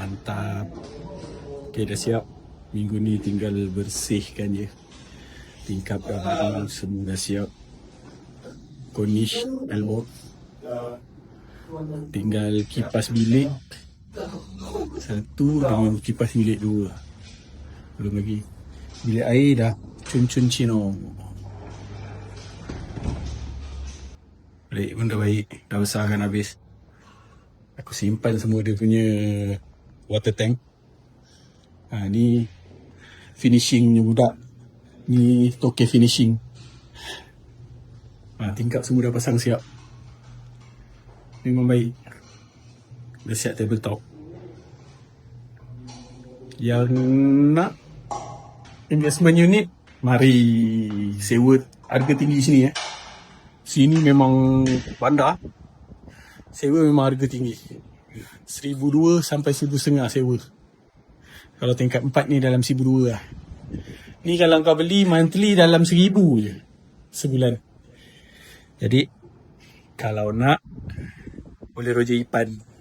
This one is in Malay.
Mantap. Okay, dah siap. Minggu ni tinggal bersihkan je. Tingkap dah baru, semua dah siap. Cornish elbow. Tinggal kipas bilik satu dengan kipas bilik dua. Belum lagi bilik air dah cun-cun cino. Bilik pun dah baik, dah besar kan habis. Aku simpan semua dia punya water tank. Ni finishing punya budak. Ni toke finishing. Tingkap semua dah pasang siap. Memang baik. Dah siap tabletop. Yang nak investment unit, mari sewa. Harga tinggi sini Sini memang bandar. Sewa memang harga tinggi. 1,200 sampai 1,500 sewa. Kalau tingkat 4 ni dalam 1,200 lah. Ni kalau kau beli monthly dalam 1,000 je sebulan. Jadi kalau nak boleh roja Ipan.